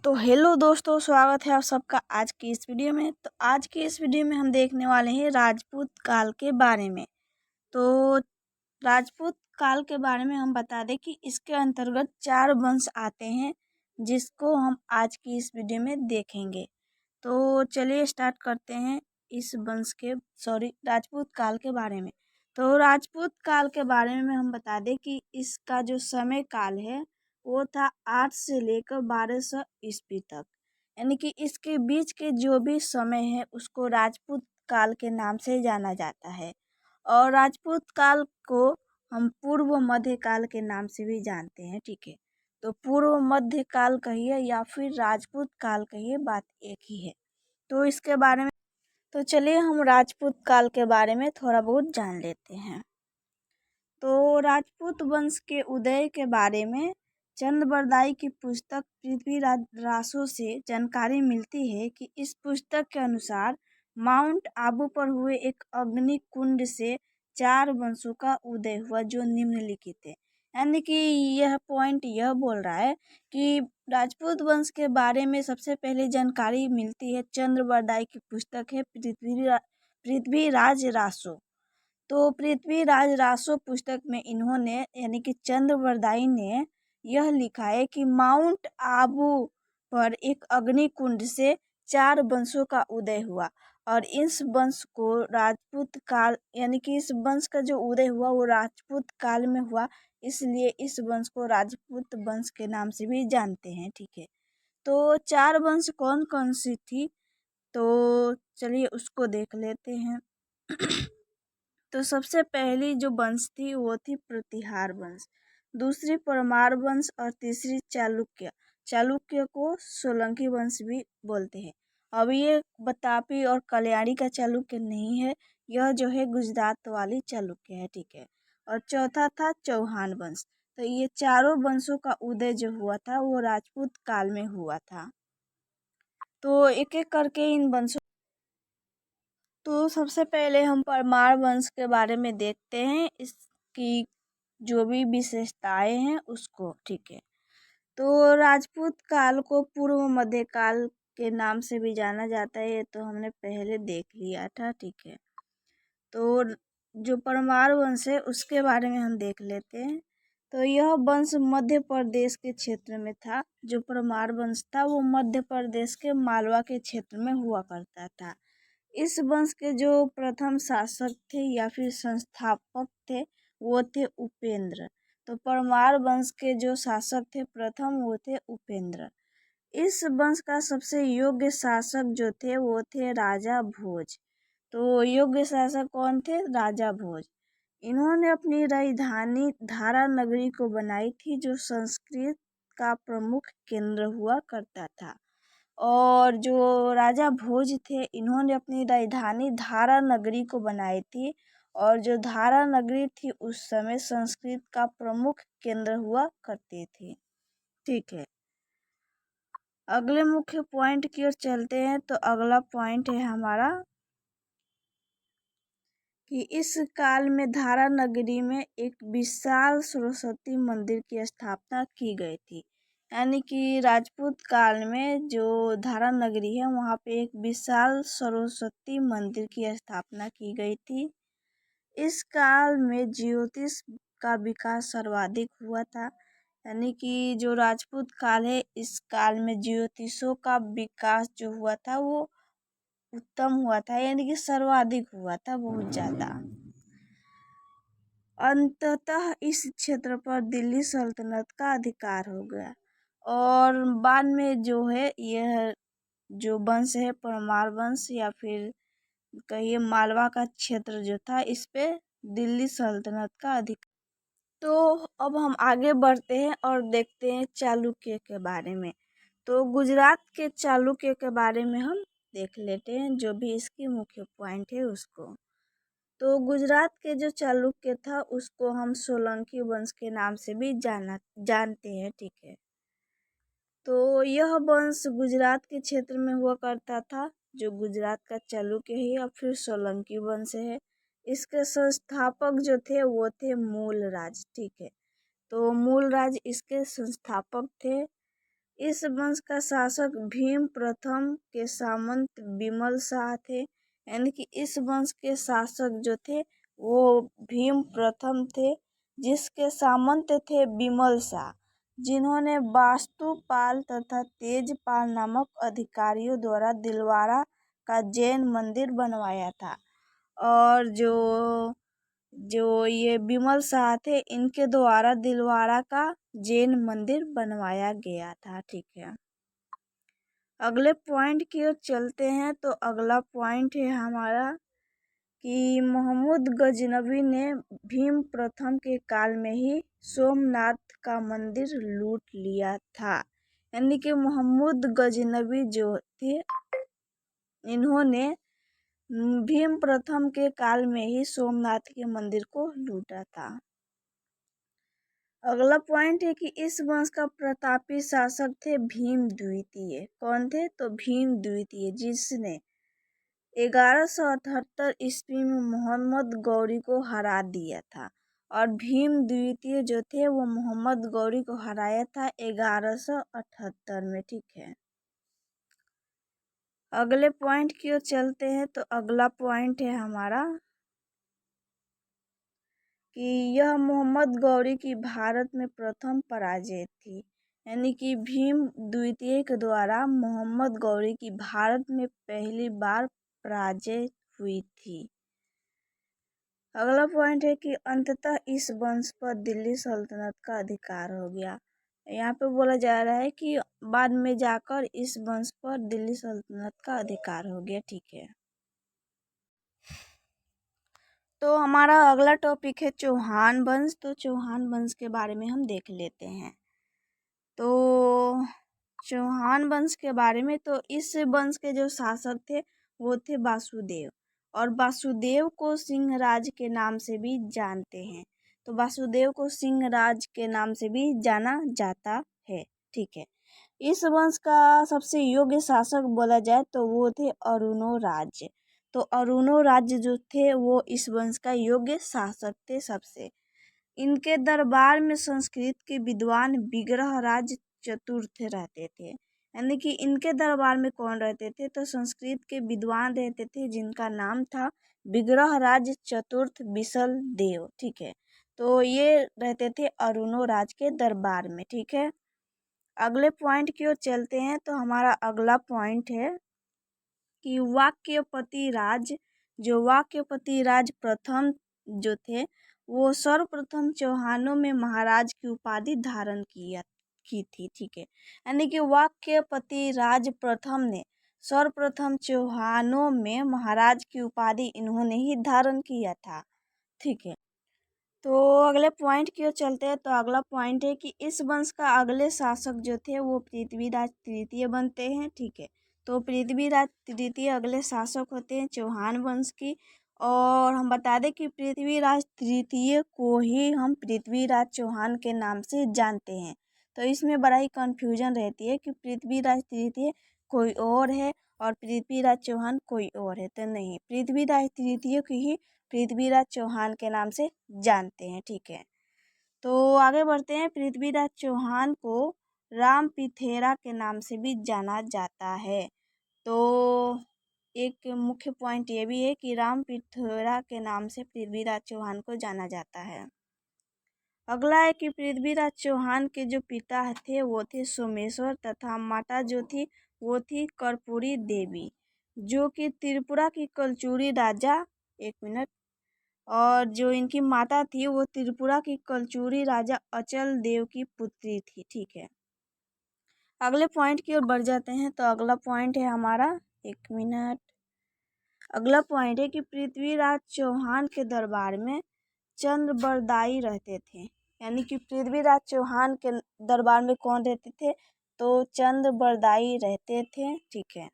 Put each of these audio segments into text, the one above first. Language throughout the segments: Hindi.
तो हेलो दोस्तों, स्वागत है आप सबका आज की इस वीडियो में। तो आज की इस वीडियो में हम देखने वाले हैं राजपूत काल के बारे में। तो राजपूत काल के बारे में हम बता दें कि इसके अंतर्गत 4 वंश आते हैं, जिसको हम आज की इस वीडियो में देखेंगे। तो चलिए स्टार्ट करते हैं इस वंश के राजपूत काल के बारे में। तो राजपूत काल के बारे में हम बता दें कि इसका जो समय काल है वो था 8 से लेकर 1200 ईस्वी तक। यानी कि इसके बीच के जो भी समय है उसको राजपूत काल के नाम से जाना जाता है। और राजपूत काल को हम पूर्व मध्य काल के नाम से भी जानते हैं। ठीक है, तो पूर्व मध्य काल कहिए या फिर राजपूत काल कहिए, बात एक ही है। तो इसके बारे में तो चलिए हम राजपूत काल के बारे में थोड़ा बहुत जान लेते हैं। तो राजपूत वंश के उदय के बारे में चंद्रबरदाई की पुस्तक पृथ्वीराज रासो से जानकारी मिलती है कि इस पुस्तक के अनुसार माउंट आबू पर हुए एक अग्नि कुंड से 4 वंशों का उदय हुआ, जो निम्नलिखित है। यानी कि यह पॉइंट यह बोल रहा है कि राजपूत वंश के बारे में सबसे पहले जानकारी मिलती है चंद्रबरदाई की पुस्तक है पृथ्वीराज रासो। तो पृथ्वीराज रासो पुस्तक में इन्होंने यानी कि चंद्रबरदाई ने यह लिखा है कि माउंट आबू पर एक अग्निकुंड से 4 वंशों का उदय हुआ, और इस वंश को राजपूत काल यानी कि इस वंश का जो उदय हुआ वो राजपूत काल में हुआ, इसलिए इस वंश को राजपूत वंश के नाम से भी जानते हैं। ठीक है, तो 4 वंश कौन कौन सी थी, तो चलिए उसको देख लेते हैं। तो सबसे पहली जो वंश थी वो थी प्रतिहार वंश, दूसरी परमार वंश और तीसरी चालुक्य। चालुक्य को सोलंकी वंश भी बोलते हैं। अब ये बतापी और कल्याणी का चालुक्य नहीं है, यह जो है गुजरात वाली चालुक्य है। ठीक है, और चौथा था चौहान वंश। तो ये चारों वंशों का उदय जो हुआ था वो राजपूत काल में हुआ था। तो एक एक करके इन वंशों तो सबसे पहले हम परमार वंश के बारे में देखते हैं, इसकी जो भी विशेषताएं हैं उसको। ठीक है, तो राजपूत काल को पूर्व मध्य काल के नाम से भी जाना जाता है, ये तो हमने पहले देख लिया था। ठीक है, तो जो परमार वंश है उसके बारे में हम देख लेते हैं। तो यह वंश मध्य प्रदेश के क्षेत्र में था। जो परमार वंश था वो मध्य प्रदेश के मालवा के क्षेत्र में हुआ करता था। इस वंश के जो प्रथम शासक थे या फिर संस्थापक थे वो थे उपेंद्र। तो परमार वंश के जो शासक थे प्रथम वो थे उपेंद्र। इस वंश का सबसे योग्य शासक जो थे वो थे राजा भोज। तो योग्य शासक कौन थे? राजा भोज। इन्होंने अपनी राजधानी धारा नगरी को बनाई थी, जो संस्कृत का प्रमुख केंद्र हुआ करता था। और जो राजा भोज थे इन्होंने अपनी राजधानी धारा नगरी को बनाई थी, और जो धारा नगरी थी उस समय संस्कृत का प्रमुख केंद्र हुआ करती थी। ठीक है, अगले मुख्य पॉइंट की ओर चलते हैं। तो अगला पॉइंट है हमारा कि इस काल में धारा नगरी में एक विशाल सरस्वती मंदिर की स्थापना की गई थी। यानी कि राजपूत काल में जो धारा नगरी है वहाँ पे एक विशाल सरस्वती मंदिर की स्थापना की गई थी। इस काल में ज्योतिष का विकास सर्वाधिक हुआ था। यानी कि जो राजपूत काल है इस काल में ज्योतिषों का विकास जो हुआ था वो उत्तम हुआ था, यानी कि सर्वाधिक हुआ था, बहुत ज़्यादा। अंततः इस क्षेत्र पर दिल्ली सल्तनत का अधिकार हो गया, और बाद में जो है यह जो वंश है परमार वंश या फिर कहिए मालवा का क्षेत्र जो था इस पे दिल्ली सल्तनत का अधिकार। तो अब हम आगे बढ़ते हैं और देखते हैं चालुक्य के बारे में। तो गुजरात के चालुक्य के बारे में हम देख लेते हैं, जो भी इसकी मुख्य पॉइंट है उसको। तो गुजरात के जो चालुक्य था उसको हम सोलंकी वंश के नाम से भी जानते हैं। ठीक है, तो यह वंश गुजरात के क्षेत्र में हुआ करता था, जो गुजरात का चालुक्य है या फिर सोलंकी वंश है। इसके संस्थापक जो थे वो थे मूलराज। ठीक है, तो मूलराज इसके संस्थापक थे। इस वंश का शासक भीम प्रथम के सामंत विमल शाह थे। यानी कि इस वंश के शासक जो थे वो भीम प्रथम थे, जिसके सामंत थे विमल शाह, जिन्होंने वास्तुपाल तथा तेजपाल नामक अधिकारियों द्वारा दिलवारा का जैन मंदिर बनवाया था। और जो जो ये विमल शाह थे, इनके द्वारा दिलवारा का जैन मंदिर बनवाया गया था। ठीक है, अगले पॉइंट की ओर चलते हैं। तो अगला पॉइंट है हमारा कि मोहम्मद गजनबी ने भीम प्रथम के काल में ही सोमनाथ का मंदिर लूट लिया था। यानी कि मोहम्मद गजनबी जो थे, इन्होंने भीम प्रथम के काल में ही सोमनाथ के मंदिर को लूटा था। अगला पॉइंट है कि इस वंश का प्रतापी शासक थे भीम द्वितीय। कौन थे? तो भीम द्वितीय, जिसने 1178 ईस्वी में मोहम्मद गौरी को हरा दिया था। और भीम द्वितीय जो थे वो मोहम्मद गौरी को हराया था 1178 में। ठीक है, अगले पॉइंट की ओर चलते हैं। तो अगला पॉइंट है हमारा कि यह मोहम्मद गौरी की भारत में प्रथम पराजय थी। यानी कि भीम द्वितीय के द्वारा मोहम्मद गौरी की भारत में पहली बार पराजय हुई थी। अगला पॉइंट है कि अंततः इस वंश पर दिल्ली सल्तनत का अधिकार हो गया। यहाँ पे बोला जा रहा है कि बाद में जाकर इस वंश पर दिल्ली सल्तनत का अधिकार हो गया। ठीक है, तो हमारा अगला टॉपिक है चौहान वंश। तो चौहान वंश के बारे में हम देख लेते हैं। तो चौहान वंश के बारे में, तो इस वंश के जो शासक थे वो थे वासुदेव, और वासुदेव को सिंहराज के नाम से भी जानते हैं। तो वासुदेव को सिंहराज के नाम से भी जाना जाता है। ठीक है, इस वंश का सबसे योग्य शासक बोला जाए तो वो थे अरुणो राज्य। तो अरुणो राज्य जो थे वो इस वंश का योग्य शासक थे सबसे। इनके दरबार में संस्कृत के विद्वान विग्रहराज चतुर्थ रहते थे। यानी कि इनके दरबार में कौन रहते थे? तो संस्कृत के विद्वान रहते थे, जिनका नाम था विग्रहराज चतुर्थ बिसल देव। ठीक है, तो ये रहते थे अरुणो राज के दरबार में। ठीक है, अगले पॉइंट की ओर चलते हैं। तो हमारा अगला पॉइंट है कि वाक्यपति राज, जो वाक्यपति राज प्रथम जो थे वो सर्वप्रथम चौहानों में महाराज की उपाधि धारण की थी। ठीक है, यानी कि वाक्यपति राज प्रथम ने सर्वप्रथम चौहानों में महाराज की उपाधि इन्होंने ही धारण किया था। ठीक है, तो अगले पॉइंट की ओर चलते हैं। तो अगला पॉइंट है कि इस वंश का अगले शासक जो थे वो पृथ्वीराज तृतीय बनते हैं। ठीक है, तो पृथ्वीराज तृतीय अगले शासक होते हैं चौहान वंश की। और हम बता दें कि पृथ्वीराज तृतीय को ही हम पृथ्वीराज चौहान के नाम से जानते हैं। तो इसमें बड़ा ही कन्फ्यूजन रहती है कि पृथ्वीराज तृतीय कोई और है और पृथ्वीराज चौहान कोई और है। तो नहीं, पृथ्वीराज तृतीय की ही पृथ्वीराज चौहान के नाम से जानते हैं। ठीक है, तो आगे बढ़ते हैं। पृथ्वीराज चौहान को राम पिथेरा के नाम से भी जाना जाता है। तो एक मुख्य पॉइंट ये भी है कि राम पिथेरा के नाम से पृथ्वीराज चौहान को जाना जाता है। अगला है कि पृथ्वीराज चौहान के जो पिता थे वो थे सोमेश्वर, तथा माता जो थी वो थी कर्पूरी देवी, जो कि त्रिपुरा की कलचुरी राजा, एक मिनट, और जो इनकी माता थी वो त्रिपुरा की कलचुरी राजा अचल देव की पुत्री थी। ठीक है, अगले पॉइंट की ओर बढ़ जाते हैं। तो अगला पॉइंट है हमारा, एक मिनट, अगला पॉइंट है कि पृथ्वीराज चौहान के दरबार में चंद्रबरदाई रहते थे। यानी कि पृथ्वीराज चौहान के दरबार में कौन रहते थे? तो चंद्रबरदाई रहते थे। ठीक है,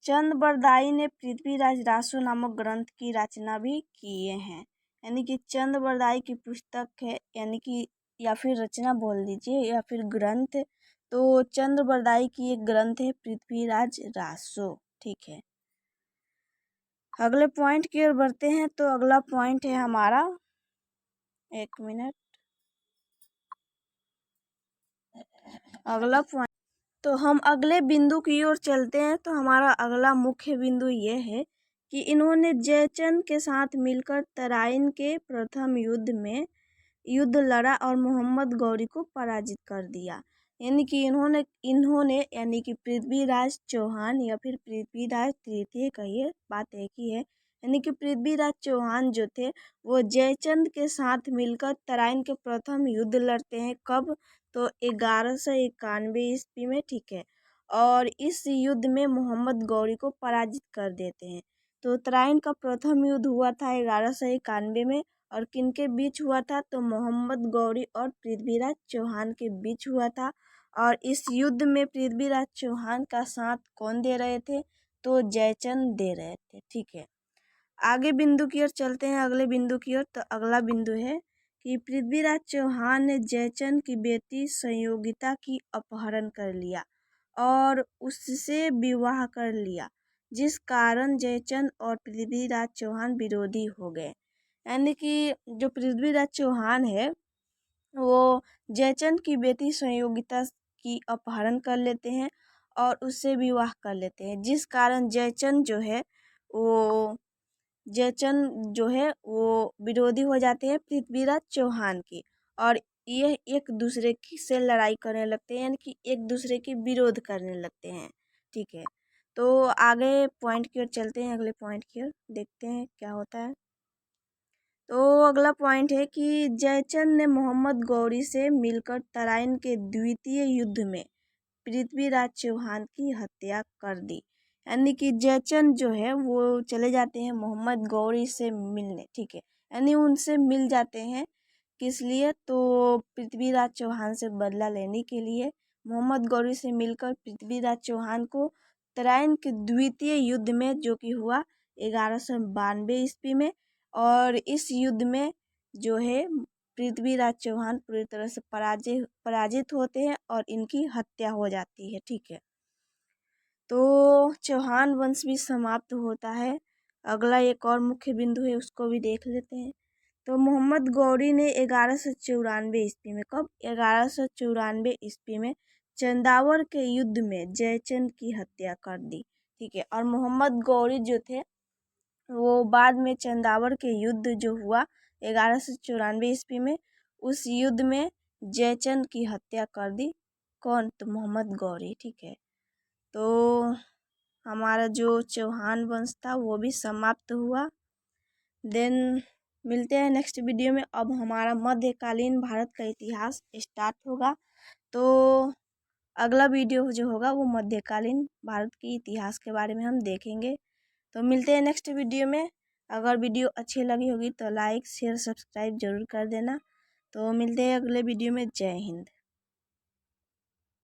चंद्रबरदाई ने पृथ्वीराज रासो नामक ग्रंथ की रचना भी किए हैं। यानी कि चंद्रबरदाई की पुस्तक है, यानी कि या फिर रचना बोल दीजिए या फिर ग्रंथ। तो चंद्रबरदाई की एक ग्रंथ है पृथ्वीराज रासो। ठीक है, अगले पॉइंट की ओर बढ़ते हैं। तो अगला पॉइंट है हमारा, एक मिनट, अगला पॉइंट, तो हम अगले बिंदु की ओर चलते हैं। तो हमारा अगला मुख्य बिंदु ये है कि इन्होंने जयचंद के साथ मिलकर तराइन के प्रथम युद्ध लड़ा और मोहम्मद गौरी को पराजित कर दिया। यानी कि इन्होंने यानी कि पृथ्वीराज चौहान या फिर पृथ्वीराज तृतीय, कहिए बात एक ही है। यानी कि पृथ्वीराज चौहान जो थे वो जयचंद के साथ मिलकर तराइन के प्रथम युद्ध लड़ते हैं। कब? तो 1191 ईस्वी में, ठीक है। और इस युद्ध में मोहम्मद गौरी को पराजित कर देते हैं। तो तराइन का प्रथम युद्ध हुआ था 1191 में, और किनके बीच हुआ था? तो मोहम्मद गौरी और पृथ्वीराज चौहान के बीच हुआ था। और इस युद्ध में पृथ्वीराज चौहान का साथ कौन दे रहे थे? तो जयचंद दे रहे थे, ठीक है। आगे बिंदु की ओर चलते हैं, अगले बिंदु की ओर। तो अगला बिंदु है कि पृथ्वीराज चौहान ने जयचंद की बेटी संयोगिता की अपहरण कर लिया और उससे विवाह कर लिया, जिस कारण जयचंद और पृथ्वीराज चौहान विरोधी हो गए। यानी कि जो पृथ्वीराज चौहान है वो जयचंद की बेटी संयोगिता की अपहरण कर लेते हैं और उससे विवाह कर लेते हैं, जिस कारण जयचंद जो है वो विरोधी हो जाते हैं पृथ्वीराज चौहान की, और ये एक दूसरे की से लड़ाई करने लगते हैं, यानी कि एक दूसरे की विरोध करने लगते हैं, ठीक है। तो आगे पॉइंट की ओर चलते हैं, अगले पॉइंट की ओर देखते हैं क्या होता है। तो अगला पॉइंट है कि जयचंद ने मोहम्मद गौरी से मिलकर तराइन के द्वितीय युद्ध में पृथ्वीराज चौहान की हत्या कर दी। यानी कि जयचंद जो है वो चले जाते हैं मोहम्मद गौरी से मिलने, ठीक है। यानी उनसे मिल जाते हैं, किस लिए? तो पृथ्वीराज चौहान से बदला लेने के लिए मोहम्मद गौरी से मिलकर पृथ्वीराज चौहान को तराइन के द्वितीय युद्ध में, जो कि हुआ 1192 ईस्वी में, और इस युद्ध में जो है पृथ्वीराज चौहान पूरी तरह से पराजित होते हैं और इनकी हत्या हो जाती है, ठीक है। तो चौहान वंश भी समाप्त होता है। अगला एक और मुख्य बिंदु है, उसको भी देख लेते हैं। तो मोहम्मद गौरी ने 1194 ईस्वी में, कब? 1194 ईस्वी में चंदावर के युद्ध में जयचंद की हत्या कर दी, ठीक है। और मोहम्मद गौरी जो थे वो बाद में चंदावर के युद्ध जो हुआ 1194 ईस्वी में, उस युद्ध में जयचंद की हत्या कर दी। कौन? तो मोहम्मद गौरी, ठीक है। तो हमारा जो चौहान वंश था वो भी समाप्त हुआ। देन मिलते हैं नेक्स्ट वीडियो में। अब हमारा मध्यकालीन भारत का इतिहास स्टार्ट होगा। तो अगला वीडियो जो होगा वो मध्यकालीन भारत के इतिहास के बारे में हम देखेंगे। तो मिलते हैं नेक्स्ट वीडियो में। अगर वीडियो अच्छी लगी होगी तो लाइक शेयर सब्सक्राइब जरूर कर देना। तो मिलते हैं अगले वीडियो में। जय हिंद।